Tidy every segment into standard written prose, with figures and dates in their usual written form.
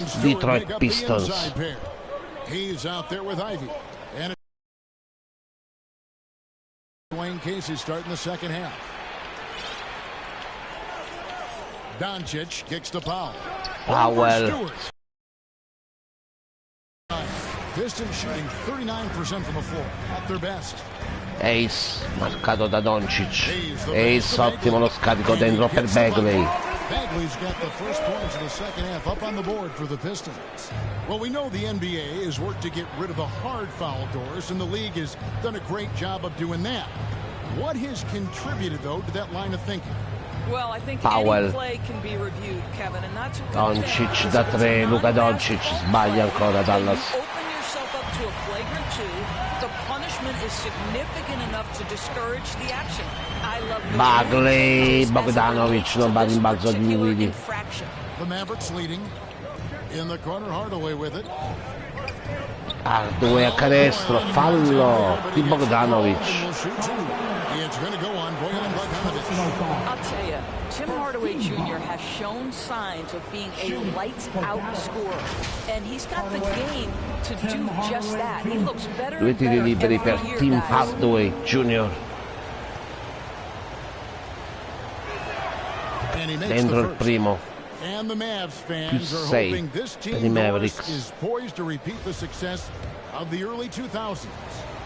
Detroit Pistons. He's out there with Ivy. And Wayne Casey starting the second half. Doncic kicks the foul. Powell. Pistons shooting 39% from the floor, at their best. Ace, marcato da Doncic. Ace, ottimo lo scarico dentro per Bagley. Bagley's got the first points of the second half up on the board for the Pistons. Well, we know the NBA has worked to get rid of the hard foul doors, and the league has done a great job of doing that. What has contributed, though, to that line of thinking? Well, I think Powell. any play can be reviewed, Kevin, and that's a good Doncic thing. da 3, Luka Doncic sbaglia ancora Dallas. Open yourself up to a flagrant 2. The punishment is significant enough to discourage the action. I love the Bagley, Bogdanovic non va in balzo di Willy. The Mavericks leading in the corner, Hardaway with it. Hardaway a canestro, fallo di Bogdanovic. It's going to go on Bojan Bogdanovic. I'll tell you, Tim Hardaway Jr. has shown signs of being a lights-out scorer, and he's got the game to do just that. He looks better Due and tiri better liberi every per year, Tim guys. Hardaway Jr. And he makes Dentro the il first. primo. And the Mavs fans are Sei hoping this per i team Mavericks. is poised to repeat the success of the early 2000s.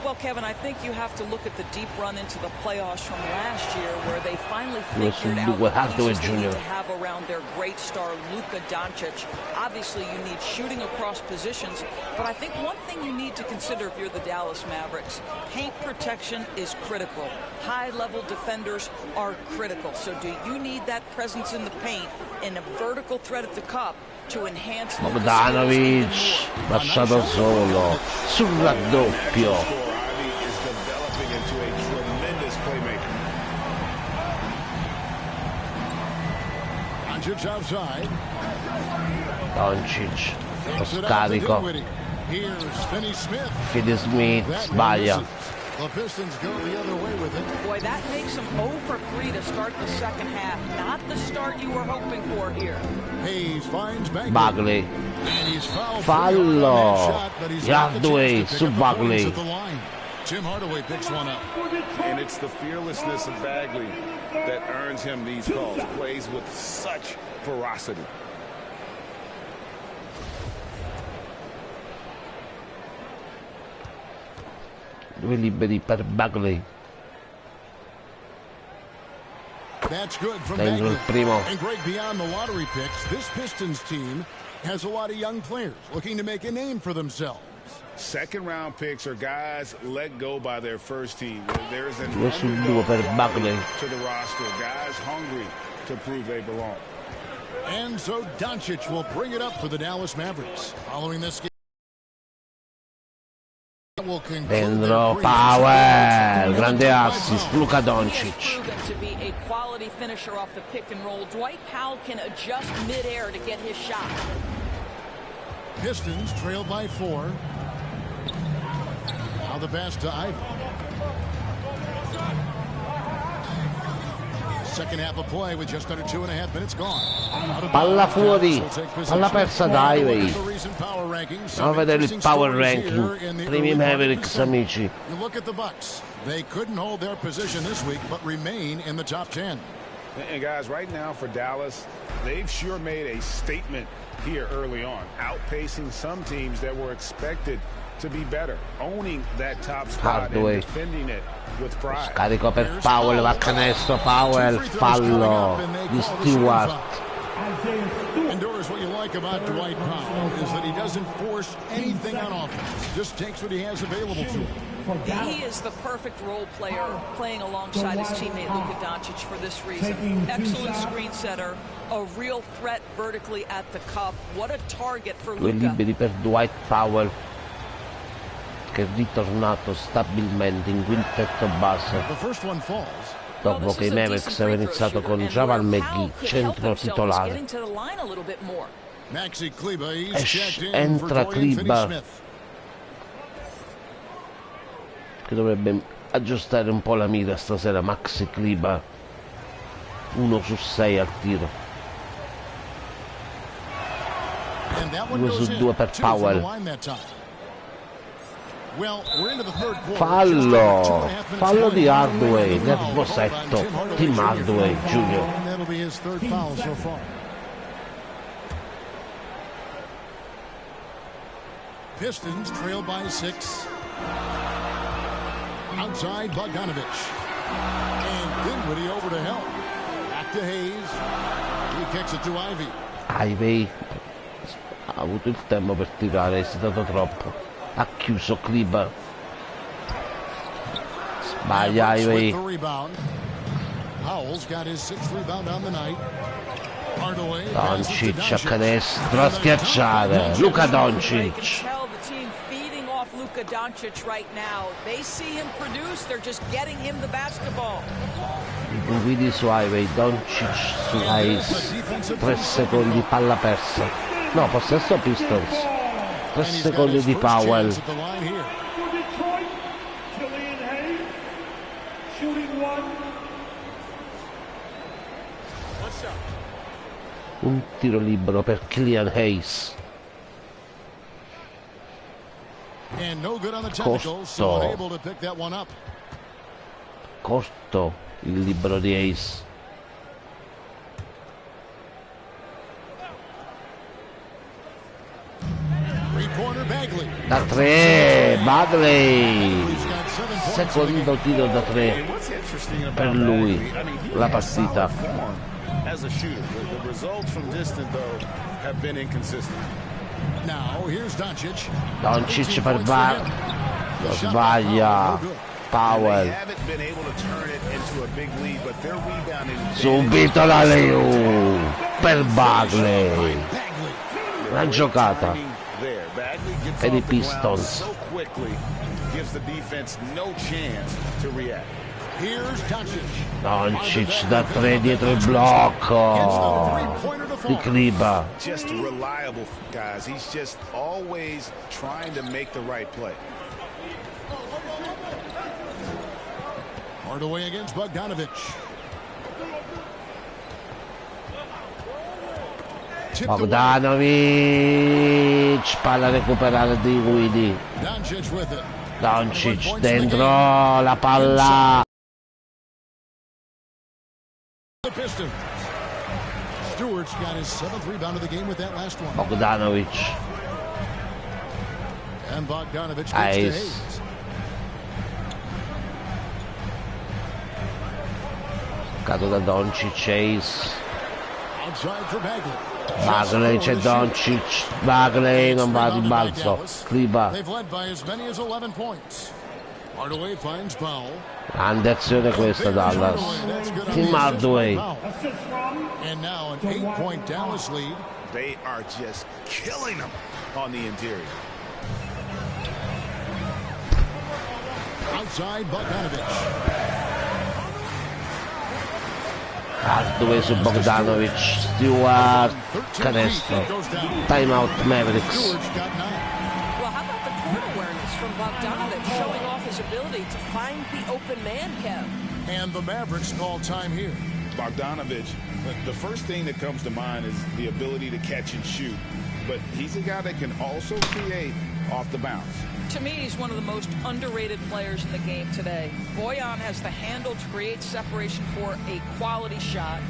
Well, Kevin, I think you have to look at the deep run into the playoffs from last year, where they finally figured out Due the Hardaway pieces they need Jr. to have around their great star, Luka Doncic. Obviously, you need shooting across positions, but I think one thing you need to consider if you're the Dallas Mavericks, paint protection is critical. High-level defenders are critical. So do you need that presence in the paint and a vertical threat at the cup to enhance Luka's Bogdanovic skills even more? lasciato solo sul raddoppio. Is developing into a tremendous playmaker. Doncic outside. Doncic lo Takes it out to scarico. Dinwiddie. Here's Finney Smith. Finney Smith That sbaglia. misses. The Pistons go the other way with it. Boy, that makes them 0 for 3 to start the second half. Not the start you were hoping for here. Hayes finds Bagley. Bagley. And he's fouled Fallo. for that shot, but he's got the Hardaway chance to su pick up the points Bagley. at the line. Tim Hardaway picks one up. And it's the fearlessness of Bagley that earns him these calls. Plays with such ferocity. Due liberi per Bagley. That's good from Dentro il Bagley. primo. And Greg, beyond the lottery picks, this Pistons team has a lot of young players looking to make a name for themselves. Second-round picks are guys let go by their first team. There's an 2 su 2 per Bagley. to the roster. Guys hungry to prove they belong. And so Doncic will bring it up for the Dallas Mavericks. Following this game, will conclude Dentro their Powell, brief. grande assist, Luka He has Doncic. proven to be a quality finisher off the pick and roll. Dwight Powell can adjust midair to get his shot. Pistons trailed by 4. Now the pass to Ivy. Second half of play with just under 2.5 minutes gone. Palla fuori, palla persa da Ivy. Andiamo a vedere il power ranking. Primi Mavericks, amici. You look at the Bucks. They couldn't hold their position this week, but remain in the top 10. And guys, right now for Dallas, they've sure made a statement here early on, outpacing some teams that were expected to be better, owning that top spot Hardaway. and defending it with pride. Scarico per Powell, va a canestro Powell, fallo di Stewart. And Doris, what you like about Dwight Powell is that he doesn't force anything on offense. Just takes what he has available to him. He is the perfect role player, playing alongside his teammate Luka Doncic for this reason. Excellent screen setter, a real threat vertically at the cup. What a target for 2 Luka. liberi per Dwight Powell, che è ritornato stabilmente in quintetto base The first one falls. dopo che i Mavericks avevano iniziato con Javal McGee, centro titolare. Maxi Kleba, he's checked in for Entra Dorian Kleba, Finney-Smith. che dovrebbe aggiustare un po' la mira stasera. Maxi Kleba 1 su 6 al tiro. And that 2 su 2 per Powell. Fallo di Hardaway nel bossetto. Tim Hardaway Jr. Pistons trail by 6. Outside Bogdanovich. And Dinwiddie over to help. Back to Hayes. He kicks it to Ivy. Ivy ha avuto il tempo per tirare, è esitato troppo. Ha chiuso Kliber. Sbaglia Ivy. Powell's got his 6th rebound on the night. Doncic a canestro a schiacciare. Luka Doncic. Luka Doncic right now. They see him produce, they're just getting him the basketball. Vidi su Ivy, Doncic su Ice. 3 secondi, palla persa. No, possesso Pistons. 3 secondi di Powell. Un tiro libero per Killian Hayes. Corto il libero di Hayes. Da 3 Bagley, secondo tiro da 3 per lui la partita. Doncic per Bar, lo sbaglia Powell. Subito la Leu per Bagley. Una giocata per i Pistons. Doncic da 3 dietro il blocco di Kliber. Just reliable, guys. He's just always trying to make the right play. Hardaway against Bogdanovich. Bogdanovich, palla recuperare di Guidi. Doncic dentro la palla. Bogdanovich. Hayes. Cato da Doncic. Hayes. Bagley, c'è Doncic. Bagley non va a rimbalzo. Kliber. Grande azione questa Dallas. Tim Hardaway. And now an 8-point Dallas lead. They are just killing them on the interior. Outside Bogdanovich. Hardaway su Bogdanovich. Stewart. Canestro. Timeout Mavericks. Well, how about the court awareness from Bogdanovich showing off his ability to find the open man, Kev? And the Mavericks call time here. Bogdanovich, the first thing that comes to mind is the ability to catch and shoot, but he's a guy that can also create off the bounce. To me, he's one of the most underrated players in the game today. Bojan has the handle to create separation for a quality shot.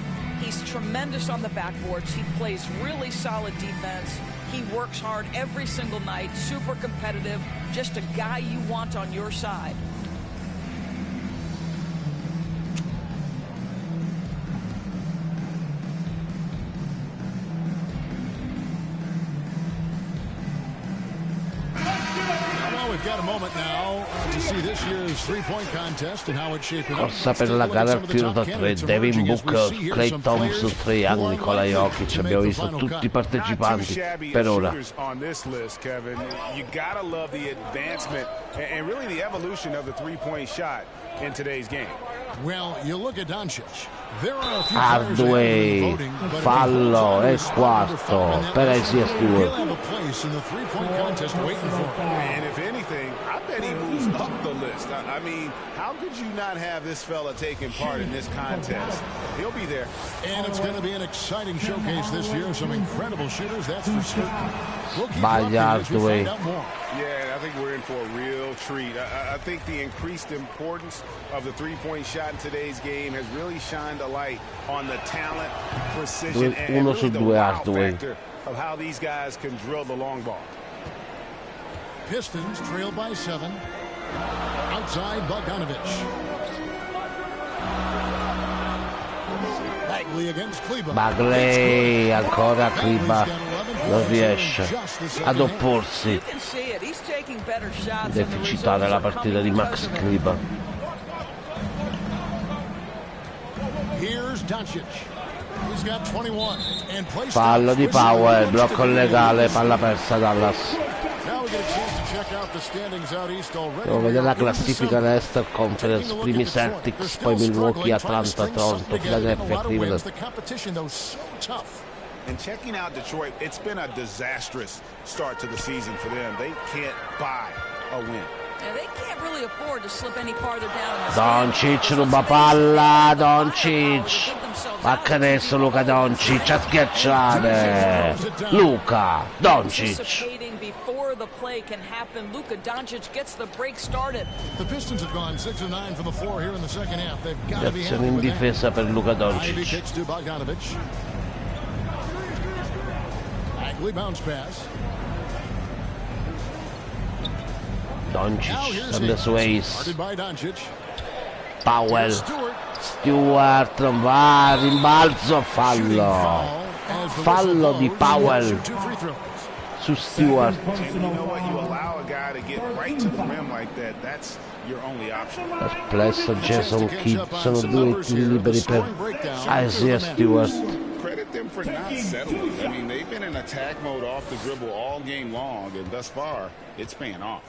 He's tremendous on the backboards. He plays really solid defense. He works hard every single night, super competitive, just a guy you want on your side. Corsa per la gara al tiro da 3, Devin Booker, Klay Thompson, Trae Young, Nikola Jokic. Abbiamo visto tutti i partecipanti per ora. Hardaway, fallo, è quarto per Isaiah Stewart. in the three-point contest waiting for him. And if anything, I bet he moves up the list. I mean, how could you not have this fella taking part in this contest? He'll be there. And it's going to be an exciting showcase this year. Some incredible shooters, that's for certain. We'll keep watching as we find out more. Yeah, I think we're in for a real treat. I think the increased importance of the three-point shot in today's game has really shined a light on the talent, precision, and really the wow factor of how these guys can drill the long ball. Pistons trail by 7. Outside, Bogdanovich. Bagley against Kleber. Bagley, ancora Kleber. Non riesce ad opporsi. Deficitaria la partita di Max Kleber. Fallo di Powell, blocco illegale, palla persa Dallas. Devo vedere la classifica dell'Eastern Conference, primi Celtics, poi Milwaukee, Atlanta, Toronto, Philadelphia, Cleveland. And checking out Detroit, it's been a disastrous start to the season for them. They can't buy a win. And they can't really afford to slip any farther down. Doncic ruba palla, Doncic. Va canestro Luka Doncic a schiacciare. Luka Doncic. Before the play can happen, Luka Doncic gets the break started. The Pistons have gone 6 of 9 from the floor here in the second half. They've got to be happy in with difesa per Luka Doncic. Kicks to Bogdanovich. Bagley bounce pass. Doncic on the Sways. Powell. Stewart non va, rimbalzo, fallo. Fallo di Powell su Stewart. Esplesso Jason Kidd, sono due tiri liberi per Isaiah Stewart. Credit them for not settling. I mean, they've been in attack mode off the dribble all game long, and thus far, it's paying off.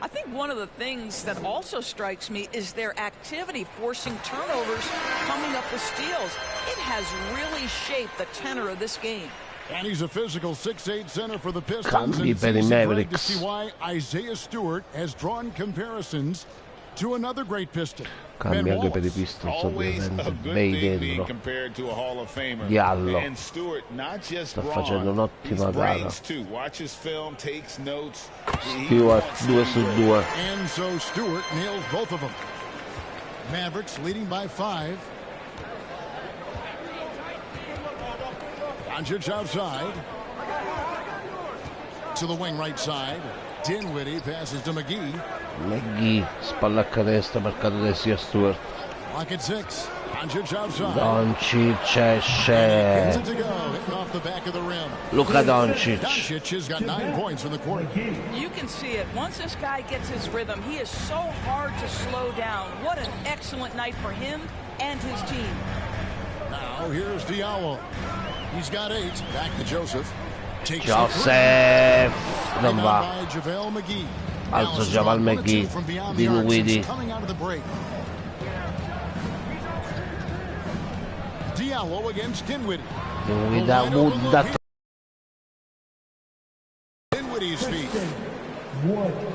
I think one of the things that also strikes me is their activity forcing turnovers, coming up with steals. It has really shaped the tenor of this game. And he's a physical 6'8" center for the Pistons. Cambi per i Mavericks. To see why Isaiah Stewart has drawn comparisons to another great Piston. Cambia anche per i Pistons, ovviamente. Bei dentro. Diallo sta facendo un'ottima gara. Stewart 2 su 2. And so Stewart nails both of them. Mavericks leading by 5. Doncic outside to the wing right side. Dinwiddie passes to McGee. McGee spalla a canestro, marcato da sia Stewart. Lock at 6. Doncic outside. Doncic esce. Luka Doncic. Doncic has got 9 points in the quarter. You can see it. Once this guy gets his rhythm, he is so hard to slow down. What an excellent night for him and his team. Now here's Diallo. He's got 8. Back to Joseph. Joseph non va. Alzo Jamal McGee. Dinwiddie. Diallo against Dinwiddie. Dinwiddie's feet.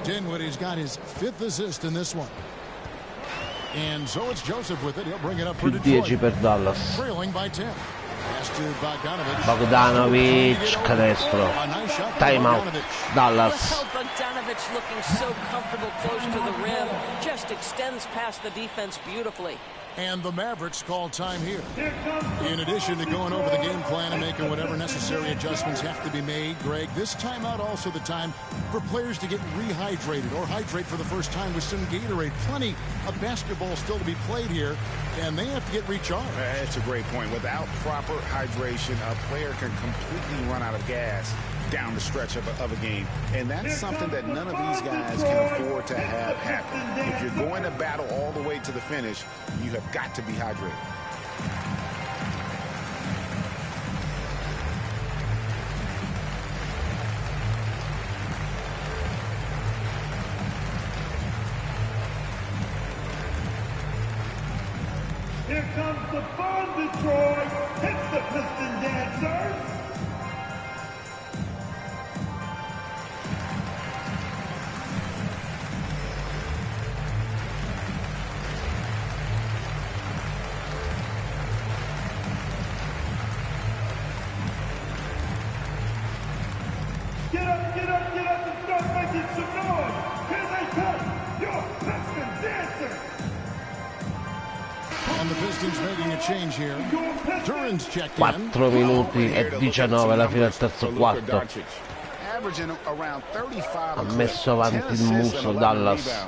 Dinwiddie's got his 5th assist in this one. And so it's Joseph with it. He'll bring it up for Detroit. 10 per Dallas. Trailing by 10. Bogdanovich, canestro. Timeout. Dallas. Bogdanovich looking so comfortable close to the rim. Just extends past the defense beautifully. And the Mavericks call time here. In addition to going over the game plan and making whatever necessary adjustments have to be made, Greg, this timeout also the time for players to get rehydrated or hydrate for the first time with some Gatorade. Plenty of basketball still to be played here, and they have to get recharged. That's a great point. Without proper hydration, a player can completely run out of gas down the stretch of a game. And that's something that none of these guys can afford to have happen. If you're going to battle all the way to the finish, you have got to be hydrated. Here comes the fun, Detroit. Hit the Piston dancers. get up and start making some noise. Here they come, your Piston dancers. And the Pistons making a change here. Turin's checked 4 in. minuti e 19 alla fine del terzo quarto. Ha messo avanti il muso Dallas.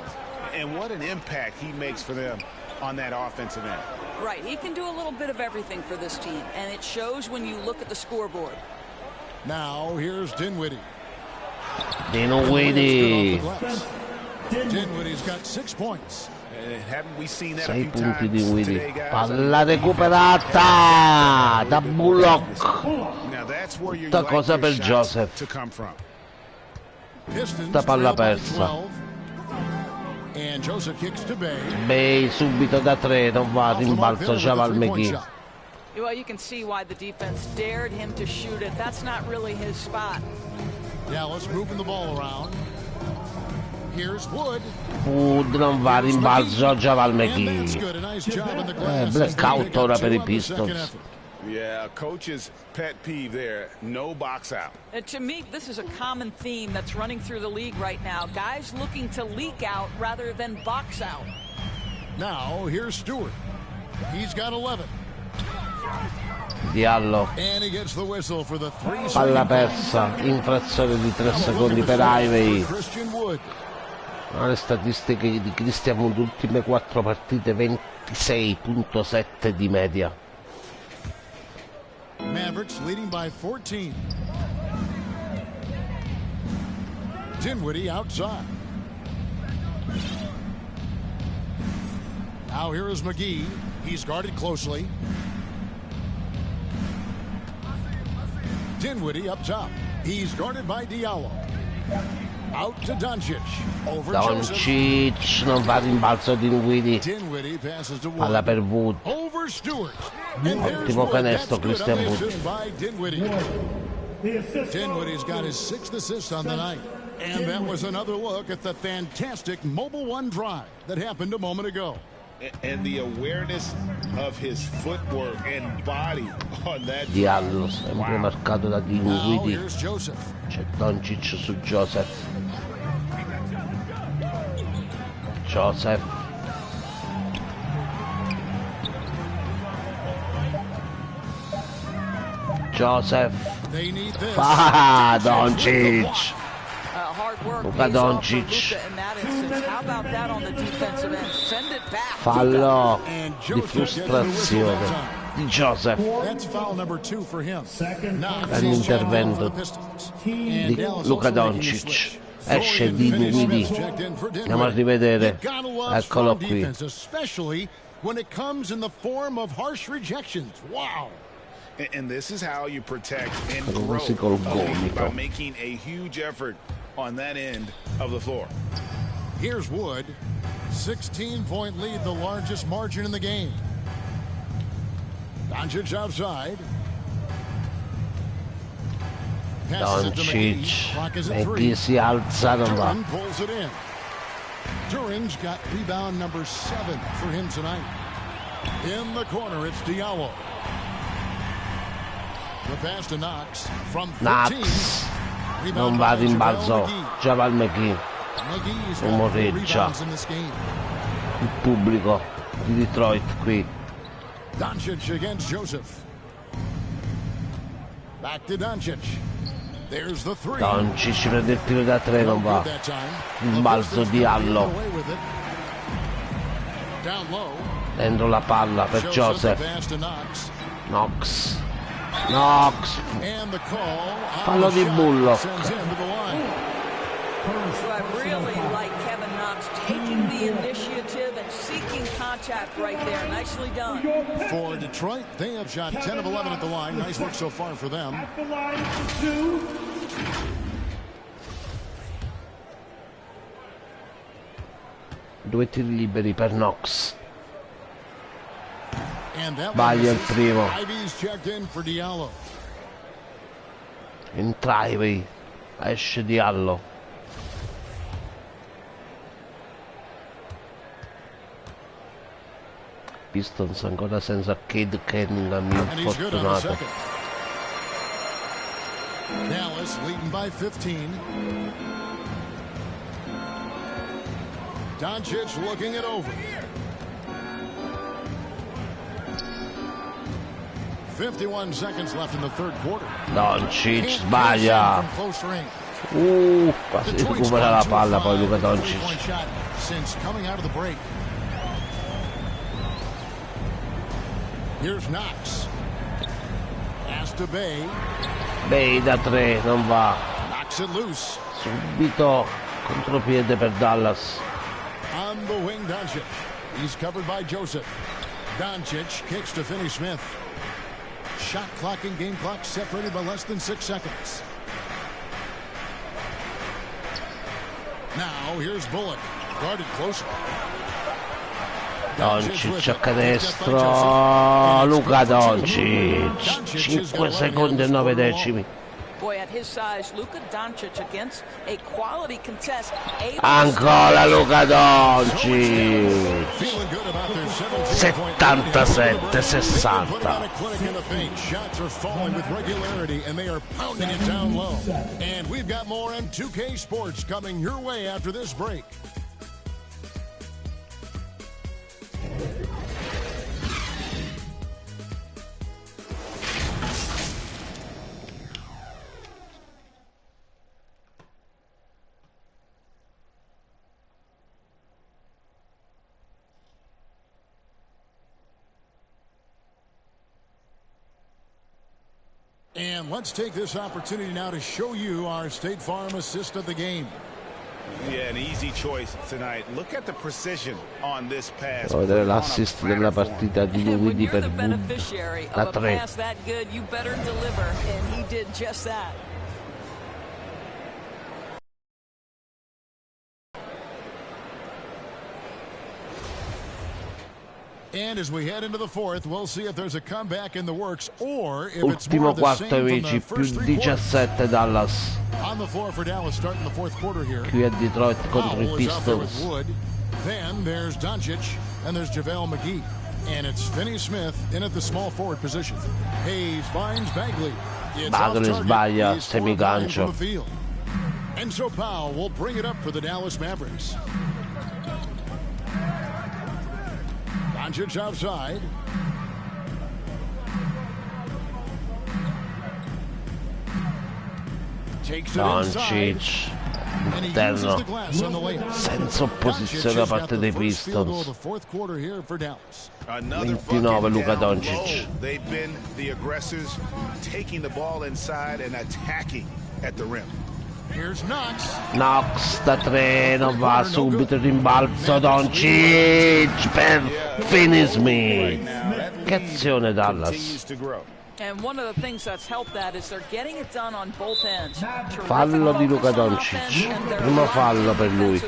And what an impact he makes for them on that offensive end. Right, he can do a little bit of everything for this team, and it shows when you look at the scoreboard. Now here's Dinwiddie. Dinwiddie. Dinwiddie's got 6 points. Haven't we seen that 6 a few punti di times Dinwiddie. today, guys? Palla recuperata da Bullock. Now that's where you Tutta like cosa your per shots Joseph. to come from. Pistons Tutta palla trail by persa. 12. And Joseph kicks to Bay. Bay subito da 3, non va, rimbalzo, già va al McGee. Well, you can see why the defense dared him to shoot it. That's not really his spot. Dallas moving the ball around. Here's Wood. Wood non va, rimbalzo, già va al And that's McGee. good. A nice job in the glass. Blackout ora per i Pistons. Yeah, coach's pet peeve there. No box out. To me, this is a common theme that's running through the league right now. Guys looking to leak out rather than box out. Now here's Stewart. He's got 11. Diallo. And he gets the whistle for the 3. Palla persa, infrazione di 3 secondi per Ivey. Christian Wood. Le statistiche di Christian Wood, ultime 4 partite, 26.7 di media. Mavericks leading by 14. Dinwiddie outside. Now here is McGee. He's guarded closely. Dinwiddie up top. He's guarded by Diallo. Out to Doncic. Over Joseph. Doncic non va, rimbalzo Dinwiddie. Dinwiddie passes to Wood. Palla per Wood. Over Stewart. And there's Ottimo Wood. canestro That's good Christian on the Wood. assist by Dinwiddie. The assist. Dinwiddie's got his 6th assist on the night. And that was another look at the fantastic Mobile One drive that happened a moment ago. And the awareness of his footwork and body on that. Diallo sempre marcato da Now Dinwiddie. here's Joseph. C'è Doncic su Joseph. Joseph. Joseph. They need this. Doncic. Hard work Luka pays off for Doncic. Luka in that instance. How about that on the defensive end? Send it back. Fallo And di Joseph gets the whistle frustrazione that time. di Joseph. That's foul number 2 for him. Now All'intervento di Luka Doncic. Esce Dinwiddie. Andiamo a rivedere. Eccolo qui. Especially when it comes in the form of harsh rejections. Wow. And this is how you protect and Come si grow col a lead, by gomito. making a huge effort on that end of the floor. Here's Wood. 16-point lead, the largest margin in the game. Doncic outside. Passes it to McGee. Doncic. Clock is at 3. McGee si alza, non va. Duran pulls it in. Duran's got rebound number 7 for him tonight. In the corner, it's Diallo. The pass to Knox from 15. Knox. Rebound Non va, by JaVale rimbalzo. McGee. Già va il McGee. McGee's Uomo got 4 reggia. rebounds in this game. Il pubblico di Detroit qui. Doncic against Joseph. Back to Doncic. There's the 3. Doncic prende il tiro da 3, non va. Rimbalzo Diallo. Down low. Dentro la palla per Joseph. Pass to Knox. Knox. Knox. And the call. Fallo di Bullock. Sends him to the line. So I really like Kevin Knox taking the initiative and seeking contact right there. Nicely done. For Detroit, they have shot 10 of 11 at the line. Nice work so far for them. At the line for 2. And that Sbaglia il primo. Ivy's checked in for Diallo. Entra Ivey. Esce Diallo. Pistons ancora senza Cade Cunningham, And he's good on the infortunato. second. Dallas leading by 15. Doncic looking it over. 51 seconds left in the third quarter. Doncic sbaglia. Quasi recupera la palla poi Luka Doncic. Since coming out of the break. Here's Knox. Pass to Bay. Bay da 3 non va. Knocks it loose. Subito contropiede per Dallas. On the wing, Doncic. He's covered by Joseph. Doncic kicks to Finney-Smith. Shot clock and game clock separated by less than 6 seconds. Now here's Bullock. Guarded closer. Doncic a canestro. Luka Doncic. 5 secondi e 9 decimi. Boy, at his size, Luka Doncic against a quality contest. Ancora Luka Doncic. 77-60. Shots are falling with regularity, and they are pounding it down low. And we've got more M2K Sports coming your way after this break. And let's take this opportunity now to show you our State Farm assist of the game. Yeah, an easy choice tonight. Look at the precision on this pass. Vedere l'assist della partita di lunedì per da 3. And as we head into the fourth, we'll see if there's a comeback in the works or if it's more Ultimo of the quarto same amici, from più the first 3 quarters. 17 Dallas. On the floor for Dallas starting the fourth quarter here. Qui a Detroit contro i Powell is out there with Pistons. Wood. Then there's Doncic and there's JaVale McGee. And it's Finney-Smith in at the small forward position. Hayes finds Bagley. It's off Bagley target. sbaglia, He's 4 of 9 semigancio. from the field. And so Powell will bring it up for the Dallas Mavericks. Doncic outside. Takes it inside. Doncic And he uses interno the glass on the layup. senza opposizione da parte dei Pistons. 29 Luka Doncic. They've been the aggressors, taking the ball inside and attacking at the rim. Here's Knox. Knox da 3 non va, subito il rimbalzo. Doncic per Finney-Smith. Che azione Dallas. And one of the things that's helped that is they're getting it done on both ends. Fallo di Luka Doncic. Primo fallo per lui.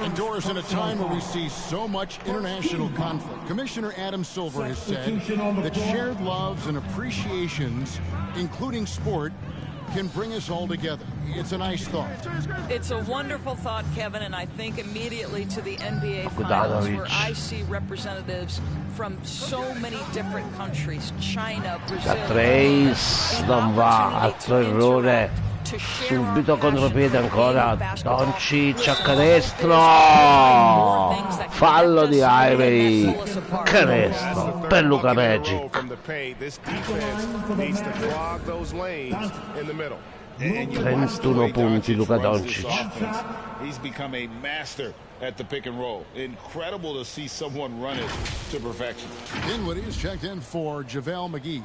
Indoors in a time where we see so much international conflict, Commissioner Adam Silver has said that shared loves and appreciations, including sport, can bring us all together. It's a nice thought. It's a wonderful thought, Kevin, and I think immediately to the NBA Finals, where I see representatives from so many different countries, China, Brazil. Da 3 non va, altro errore. Subito contropiede ancora. Doncic a canestro. Fallo di Ivory. Canestro per Luka Magic. 31 punti Luka Doncic. He's become a master at the pick and roll. Incredible to see someone run it to perfection. Dinwiddie is checked in for JaVale McGee.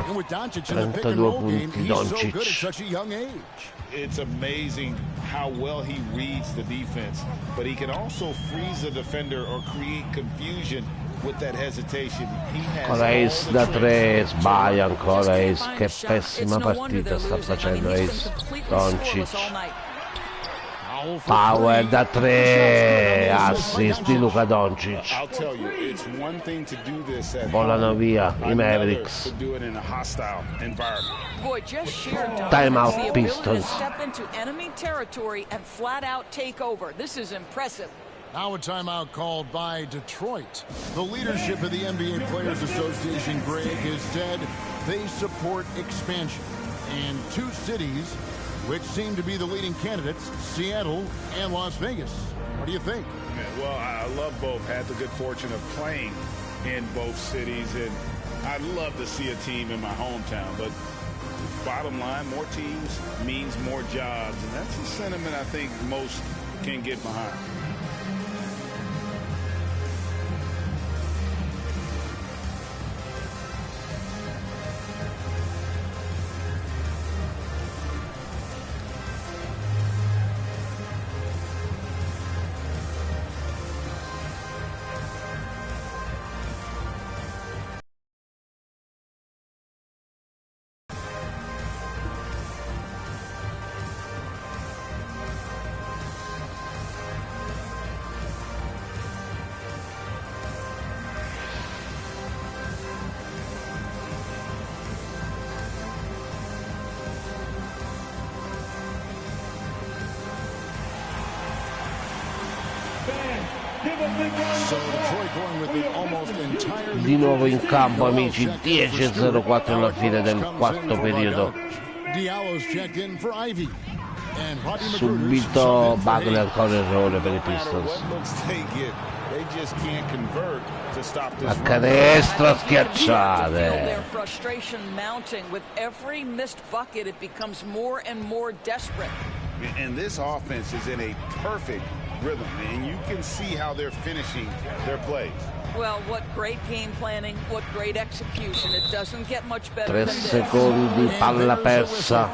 And with Doncic in the pick and roll game, he's so good at such a young age. It's amazing how well he reads the defense, but he can also freeze a defender or create confusion with that hesitation. He has Ancora Ace da 3, sbaglia ancora Ace, che pessima partita sta facendo Ace. Doncic. Powell for Power three. da 3, assist di Luka Doncic. I'll tell you, it's one thing to do this at Volano home, via i another Mavericks. to do it in a hostile environment. Boy, just sheer Time out, dominance, the ability to Pistons. step into enemy territory and flat out take over. This is impressive. Now a timeout called by Detroit. The leadership of the NBA Players Association, Greg, has said they support expansion. And two cities which seem to be the leading candidates, Seattle and Las Vegas. What do you think? Well, I love both. Had the good fortune of playing in both cities, and I'd love to see a team in my hometown. But bottom line, more teams means more jobs, and that's the sentiment I think most can get behind. So Detroit going with the almost entirely Di nuovo in campo, amici, 10:04 alla fine del quarto periodo. Diallo's checked in for Ivy. And Rodney Magruder's Subito subbed in for Bagley, Hayes. ancora errore per i No matter Pistons. what looks they get, they just can't convert to stop this A run. canestro a You feel schiacciare. their frustration mounting. With every missed bucket, it becomes more and more desperate. And this offense is in a perfect rhythm, and you can see how they're finishing their plays. Well, what great game planning, what great execution. It doesn't get much better 3 than this. secondi, palla persa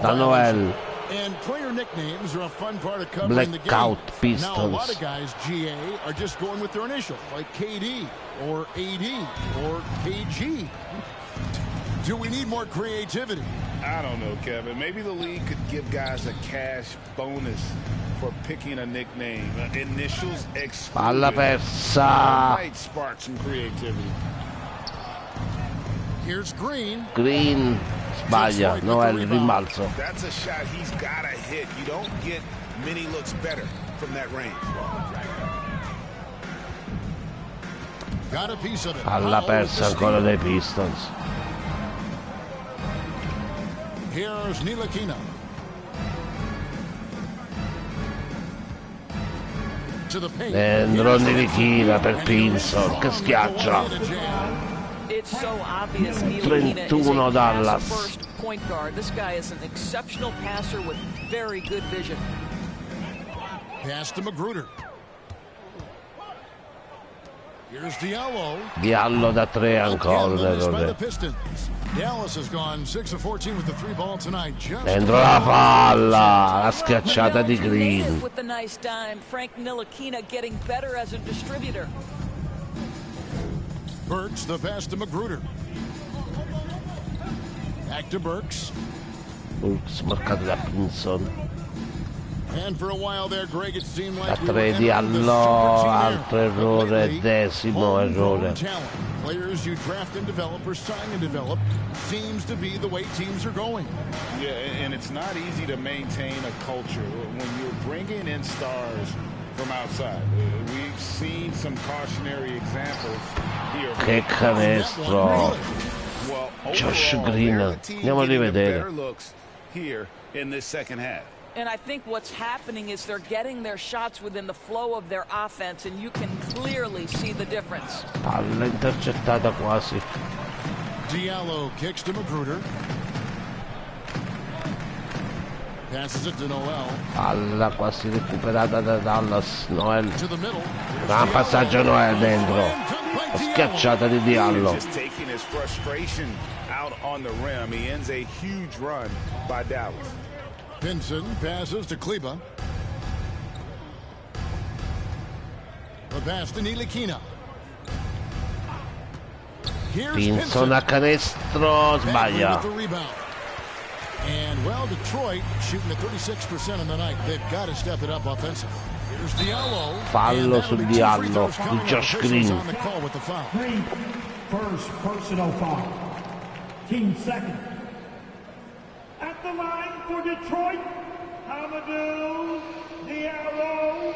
da Noel. And player nicknames are a fun part of covering the game. Blackout Now, a lot Pistons. of guys, GA, are just going with their initials, like KD or AD or KG. Do we need more creativity? I don't know, Kevin. Maybe the league could give guys a cash bonus for picking a nickname. Initials excluded. Palla That persa. might spark some creativity. Here's Green. Green sbaglia, Noel rimbalzo. That's a shot he's got to hit. You don't get many looks better from that range. Got a piece of it. Palla Powell with persa the ancora steal. dai Pistons. Here's Ntilikina. To the paint. Dentro Ntilikina per Pinson, che schiaccia. It's so obvious Ntilikina is 31 a Dallas. pass-first point guard. This guy is an exceptional passer with very good vision. Pass to Magruder. Here's Diallo. Diallo da 3 ancora un Noticed by the errore. Pistons. Dallas has gone 6 of 14 with the 3 ball tonight. Just Dentro la palla, la schiacciata di Green. Native with the nice dime. Frank Ntilikina getting better as a distributor. Burks, the pass to Magruder. Back to Burks. Smarcato da Pinson. And for a while there, Greg, it seemed Da like we were 3 entering the Diallo, super team era. altro errore, But lately, 10º homegrown errore. talent. Players you draft and develop or sign and develop seems to be the way teams are going. Yeah, and it's not easy to maintain a culture when you're bringing in stars from outside. We've seen some cautionary examples here. Che canestro. Well, Josh overall, Green. they're the team Andiamo a getting the rivedere. better looks here in this second half. And I think what's happening is they're getting their shots within the flow of their offense, and you can clearly see the difference. Palla intercettata quasi. Diallo kicks to Magruder. Passes it to Noel. Palla quasi recuperata da Dallas. Noel. To the middle. Gran passaggio Noel dentro. La schiacciata di Diallo. Just taking his frustration out on the rim. He ends a huge run by Dallas. Pinson passes to Kleba. The pass to Ntilikina. Here's Pinson a canestro, Bagley sbaglia. with the rebound. And And well, Detroit shooting at 36% in the night. They've got to step it up offensively. Here's Diallo. Fallo su Diallo di Josh Green. On the call with the foul. Green, first personal foul. Team second. At the line for Detroit, Amadou Diallo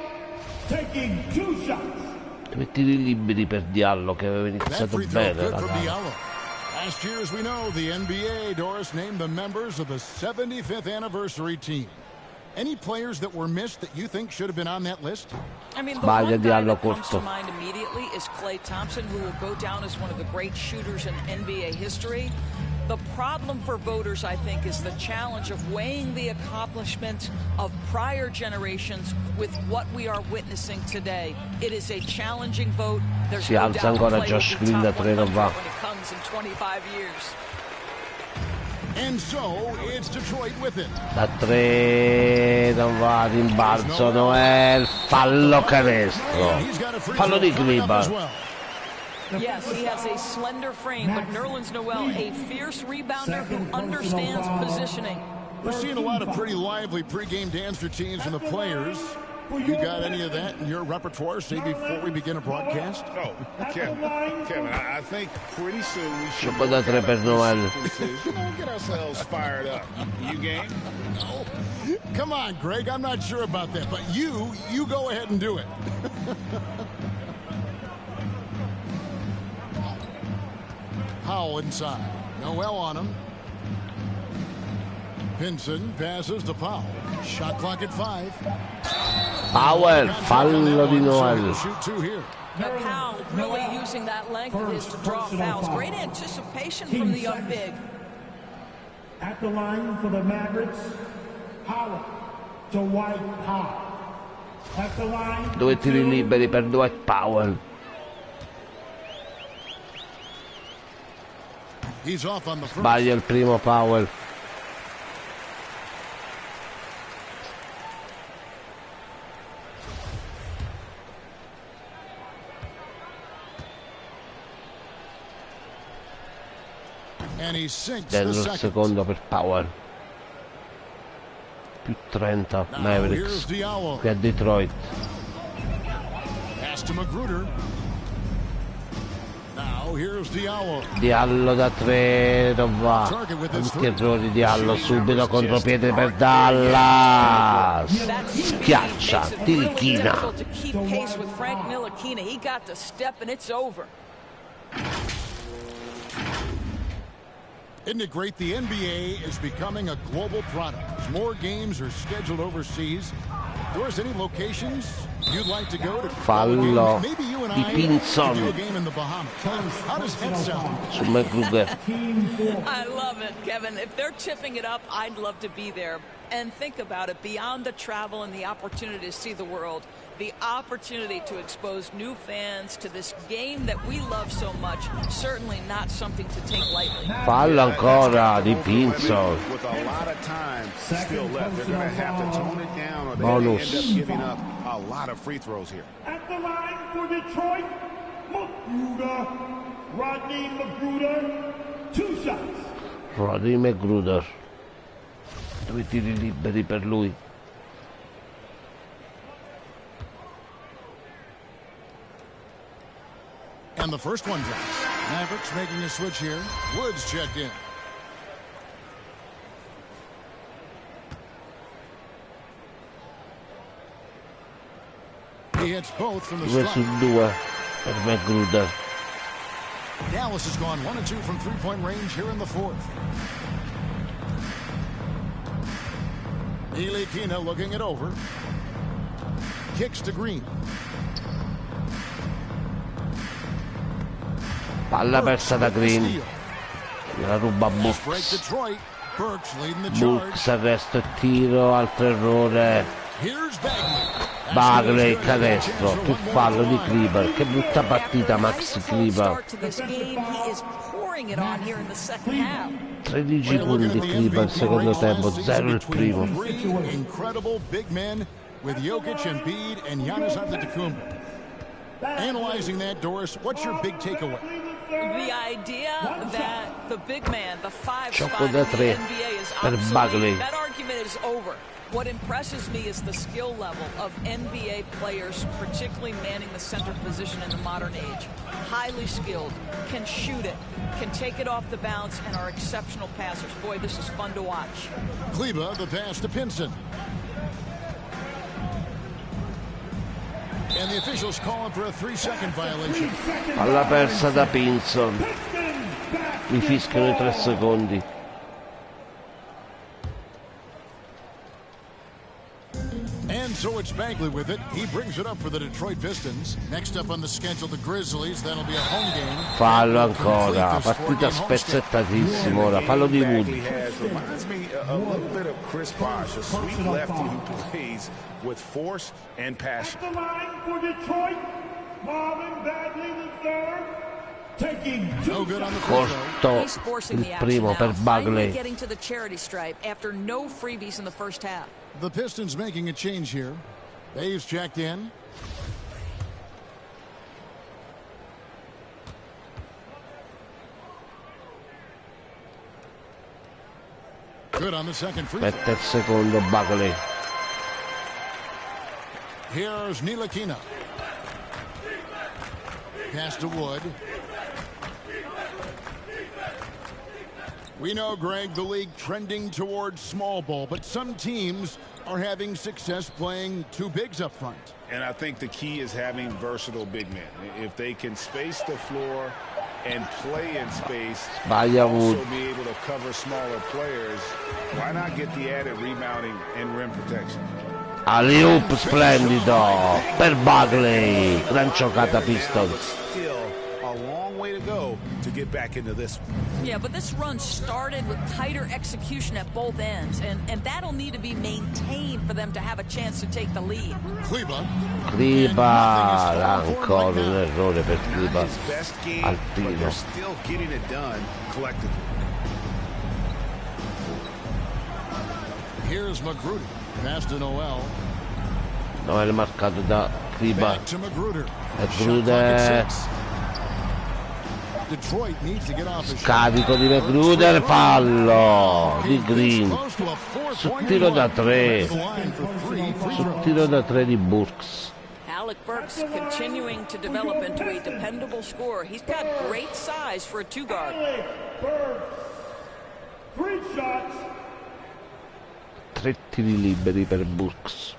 taking 2 shots. Due tiri liberi per Diallo che aveva iniziato bene la gara. Last year, as we know, the NBA, Doris, named the members of the 75th anniversary team. Any players that were missed that you think should have been on that list? I mean, the one guy that comes to mind immediately is Klay Thompson, who will go down as one of the great shooters in NBA history. The problem for voters, I think, is the challenge of weighing the accomplishments of prior generations with what we are witnessing today. It is a challenging vote. There's Si no alza doubt ancora Klay Josh will be Green da top 3 non 100 va. when it comes in 25 years. And so it's Detroit with it. Da 3 non va, rimbalzo Noel, fallo canestro. Fallo di Kleber. Yes, he has a slender frame, but Nerlens Noel, a fierce rebounder who understands positioning. We're seeing a lot of pretty lively pregame dance routines from the players. You got any of that in your repertoire, say, before we begin a broadcast? Oh, Kevin, I think pretty soon we should Gioco da 3 per Noel. get ourselves fired up. You game? No. Come on, Greg, I'm not sure about that, but you go ahead and do it. Powell inside. Noel on him. Pinson passes to Powell. Shot clock at 5. Powell, fallo di Noel. Powell really using that length of his to draw fouls. Great anticipation from the young big. At the line for the Mavericks, Powell to White Powell. At the line. 2 tiri liberi per Dwight Powell. Sbaglia il primo Powell. Del secondo per Powell. Più 30 Mavericks qui a Detroit. Diallo da 3 non va. Tanti errori Diallo, subito contropiede per Dallas. Schiaccia, tirichina. Isn't it great? The NBA is becoming a global product. As more games are scheduled overseas. Doris, any locations you'd like to go to? Fallo Maybe you and di I Pinson do a game in the Bahamas. How does that sound? su McGruber. I love it, Kevin. If they're tipping it up, I'd love to be there. And think about it, beyond the travel and the opportunity to see the world, the opportunity to expose new fans to this game that we love so much, certainly not something to take lightly. Fallo ancora di Pinson. With a lot of time still left, they're going to have to tone it down or they're Bonus. going to end up giving up a lot of free throws here. At the line for Detroit, Rodney McGruder, 2 shots. Rodney McGruder. 2 tiri liberi per lui. And the first one drops. Mavericks making a switch here. Woods checked in. He hits both from the 2 su 2 per McGruder. Dallas has gone 1 and 2 from three-point range here in the fourth. Kina looking it over. Kicks to Green. Palla persa da Green. La ruba Bucks. Bucks, arresto e tiro, altro errore. Bagley, canestro, più fallo di Kleber. Che brutta partita Max Kleber. 13 punti Kleber al secondo tempo, 0 il primo. Incredible big men with Jokic, Embiid, and Giannis Antetokounmpo. Analyzing that, Doris, what's your big takeaway? The idea that the big man, the five Gioco spot in da the tre NBA is per Bagley. obsolete, that argument is over. What impresses me is the skill level of NBA players, particularly manning the center position in the modern age. Highly skilled, can shoot it, can take it off the bounce, and are exceptional passers. Boy, this is fun to watch. Kleba, the pass to Pinson. And the officials calling for a 3-second violation. Palla persa da Pinson. Mi fischiano i 3 secondi. And so it's Bagley with it. He brings it up for the Detroit Pistons. Next up on the schedule, the Grizzlies. That'll be a home game. Fallo ancora, partita spezzettatissima ora, fallo di Wood. Reminds me a little bit of Chris Bosh, a sweet lefty who plays with force and passion. At the line for Detroit, Marvin Bagley III, taking No good on the free throw. Corto He's forcing il the action primo now, per finally Bagley. getting to the charity stripe after no freebies in the first half. The Pistons making a change here. Dave's checked in. Good on the second free throw. Mette il secondo Bagley. Here's Ntilikina. Pass to Wood. We know, Greg, the league trending towards small ball, but some teams are having success playing two bigs up front. And I think the key is having versatile big men. If they can space the floor and play in space, Sbaglia Wood. also be able to cover smaller players, why not get the added rebounding and rim protection? Alley-oop splendido per Bagley. Gran giocata Pistons. Still a long way to go to get back into this one. Yeah, but this run started with tighter execution at both ends, and that'll need to be maintained for them to have a chance to take the lead. Kleba. Kleba, ancora un errore per Kleba. His best game, Al but tiro. they're still getting it done collectively. Here's Magruder. Pass to Noel. Noel marcato da Kleba. Back to Magruder. Magruder. Detroit needs to get off his Carico di Magruder, fallo di Green. Sul tiro da 3. Sul tiro da 3 di Burks. Alec Burks continuing to develop into a dependable scorer. He's got great size for a two-guard. Burks. 3 shots. 3 tiri liberi per Burks.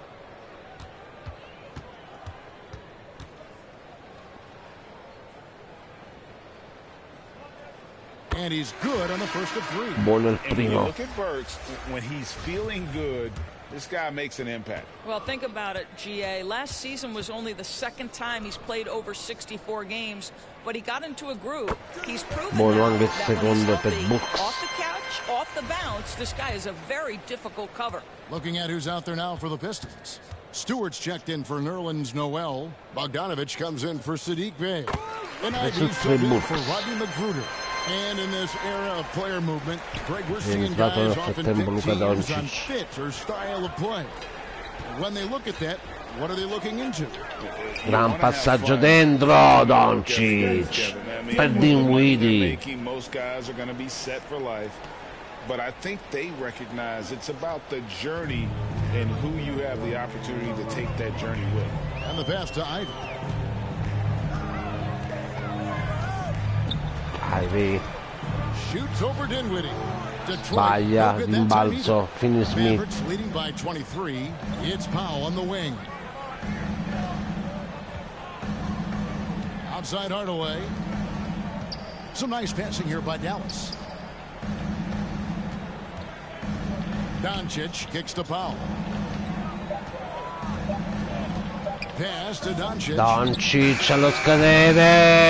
And he's good on the first of 3. Buono il And when you primo. look at Burks, when he's feeling good, this guy makes an impact. Well, think about it, GA. Last season was only the second time he's played over 64 games, but he got into a groove. He's proven Buono now anche il that when he's secondo per healthy, Burks. off the couch, off the bounce, this guy is a very difficult cover. Looking at who's out there now for the Pistons. Stewart's checked in for Nerlens Noel. Bogdanovich comes in for Sadiq Bey. And Ivy subbed in for Rodney Magruder. And in this era of player movement, Greg, we're seeing guys often pick teams on fit or style of play. When they look at that, what are they looking into? Gran passaggio dentro, Doncic. Per Dinwiddie. Most guys are going to be set for life. But I think they recognize it's about the journey and who you have the opportunity to take that journey with. And the pass to Ivy. Ivy. Shoots over Dinwiddie. Sbaglia, rimbalzo, Finney Smith. Mavericks leading by 23. It's Powell on the wing. Outside Hardaway. Some nice passing here by Dallas. Doncic kicks to Powell. Pass to Doncic. Doncic allo scadere.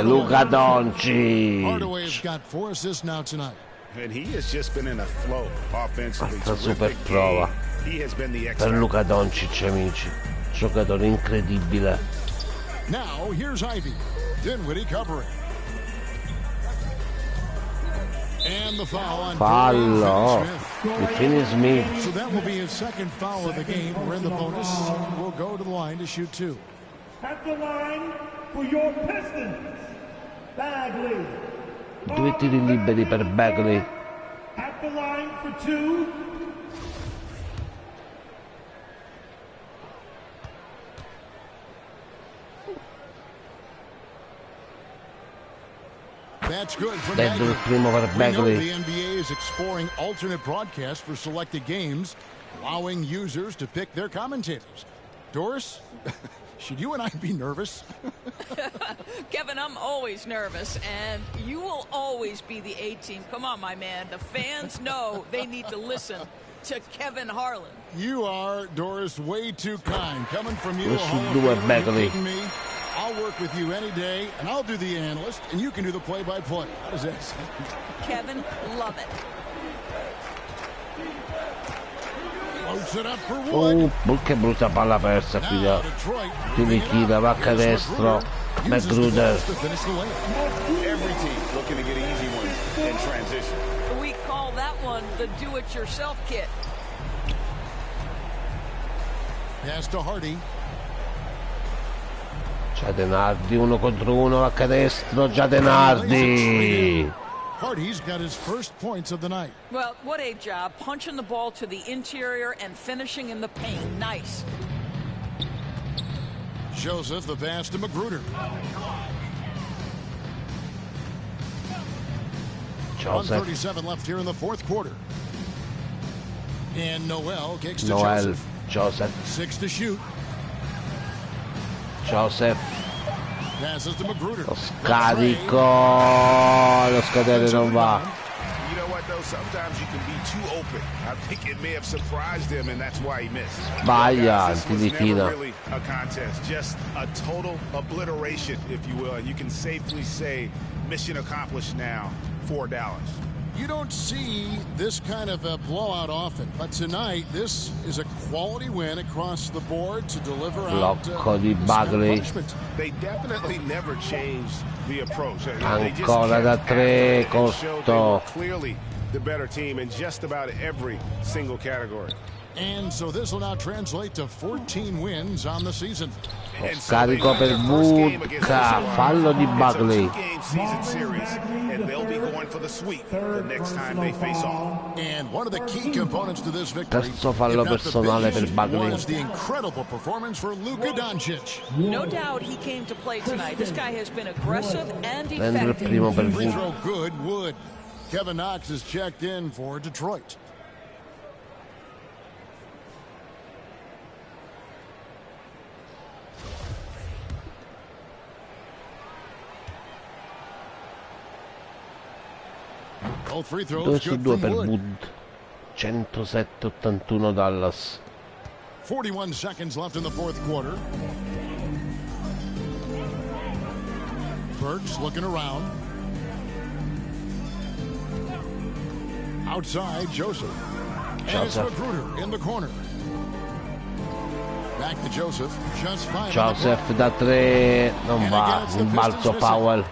Luka Doncic. Hardaway's got 4 assists now tonight. And he has just been in a flow offensively. Altra super prova He has been the per Luka Doncic, amici. Giocatore incredibile. Now here's Ivy. Dinwiddie covering. And the foul on Fallo di Finney Smith. So that will be his second foul of the game. We're in the bonus. We'll go to the line to shoot 2. At the line for your Pistons, Bagley. 2 tiri liberi per Bagley. At the line for 2. That's good for Dentro il Bagley. primo per We know Bagley. the NBA is exploring alternate broadcasts for selected games, allowing users to pick their commentators. Doris, should you and I be nervous? Kevin, I'm always nervous, and you will always be the A team. Come on, my man. The fans know they need to listen to Kevin Harlan. You are, Doris, way too kind. Coming from you, a Let's Hall of do it, Famer, Bagley. you kidding me? I'll work with you any day, and I'll do the analyst, and you can do the play-by-play. How does that sound? Kevin, love it. Floats it up for Wood. Che brutta palla persa qui da Now Detroit Tirichina, va canestro, Magruder. to finish the layup. Every team looking to get easy ones in transition. We call that one the do-it-yourself kit. Pass to Hardy. Giadenardi 1 contro 1 a canestro, Giadenardi. Hardy's got his first points of the night. Well, what a job. Punching the ball to the interior and finishing in the paint. Nice. Joseph, the pass to Magruder. Joseph, 1:37 left here in the fourth quarter. And Noel kicks to Noel, Joseph. Joseph, 6 to shoot. Joseph, Passes to Magruder. lo scarico, lo scadere non va. You know what, though? Sometimes you can be too open. I think it may have surprised him, and that's why he missed. Sbaglia, This was never Tirichina. really a contest, just a total obliteration, if you will. And you can safely say mission accomplished now for Dallas. You don't see this kind of a blowout often, but tonight this is a quality win across the board to deliver out Blocco di this kind of Bagley. punishment. They definitely never changed the approach. They just Ancora da kept tre, after it and showed they Cotto. were clearly the better team in just about every single category. And so this will now translate to 14 wins on the season. Lo And so they scarico win per their first game against Bucca, Minnesota. fallo di It's a Bagley. two-game season series, and they'll be going for the sweep the next time they face off. And one of the key components to this victory, Terzo fallo if not the personale per biggest, Bagley. was the incredible performance for Luka Doncic. No doubt he came to play tonight. This guy has been aggressive and Prende il effective. primo per Free Wood. throw good, Wood. Kevin Knox is checked in for Detroit. Both free 2 throws su good 2 from per Wood. Wood. 107-81 Dallas. 41 seconds left in the fourth quarter. Burks looking around. Outside, Joseph. And it's Joseph. Magruder in the corner. Back to Joseph. Just 5 on the Joseph clock. da 3 non And va, again, it's the un balzo Pistons Powell.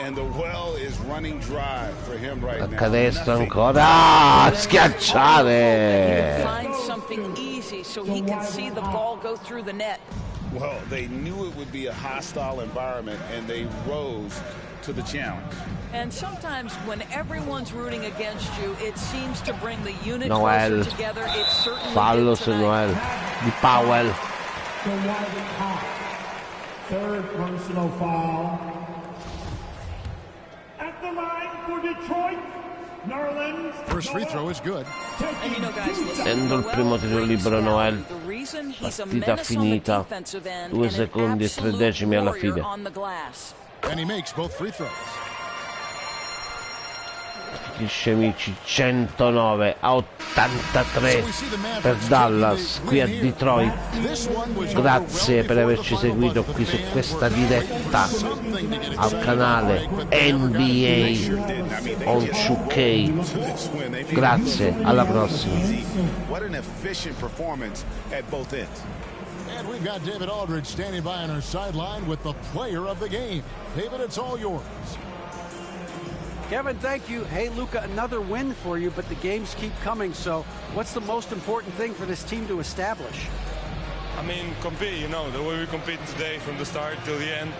And the well is running dry for him right A now. canestro Nothing. ancora. Ah, He schiacciare! finds something easy so he can see the ball go through the net. Well, they knew it would be a hostile environment, and they rose to the challenge. And sometimes when everyone's rooting against you, it seems to bring the unit Noel. closer together. It certainly Fallo did su tonight. Noel di Powell. To White Hot. Third personal foul. At the line for Detroit, Nerlens. First free throw is good. And you know, guys, listen, Prendo il primo tiro Noel libero, brings Noel. value. The reason he's a Partita menace on the finita. defensive end 2 and an secondi e 3 decimi alla absolute fine. warrior on the glass. And he makes both free throws. Finisce amici 109 a 83 per Dallas qui a Detroit. Grazie per averci seguito qui su questa diretta al canale NBA on 2K. Grazie, alla prossima. What an efficient performance at both ends. And we've got David Aldridge standing by on our sideline with the player of the game. David, it's all yours. Kevin, thank you. Hey, Luka, another win for you, but the games keep coming. So what's the most important thing for this team to establish? I mean, compete, you know, the way we compete today from the start till the end.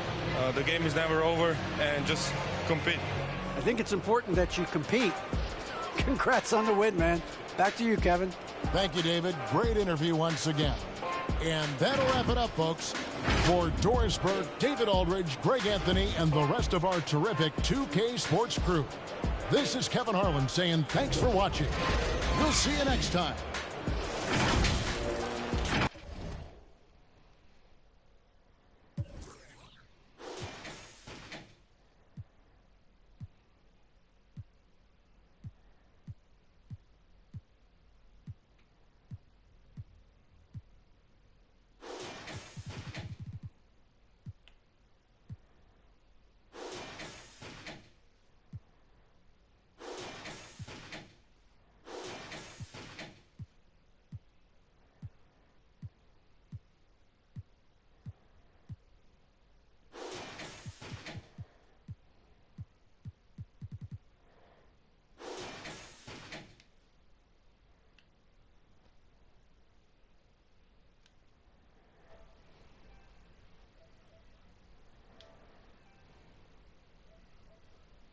The game is never over, and just compete. I think it's important that you compete. Congrats on the win, man. Back to you, Kevin. Thank you, David. Great interview once again. And that'll wrap it up, folks. For Doris Burke, David Aldridge, Greg Anthony, and the rest of our terrific 2K Sports crew, this is Kevin Harlan saying thanks for watching. We'll see you next time.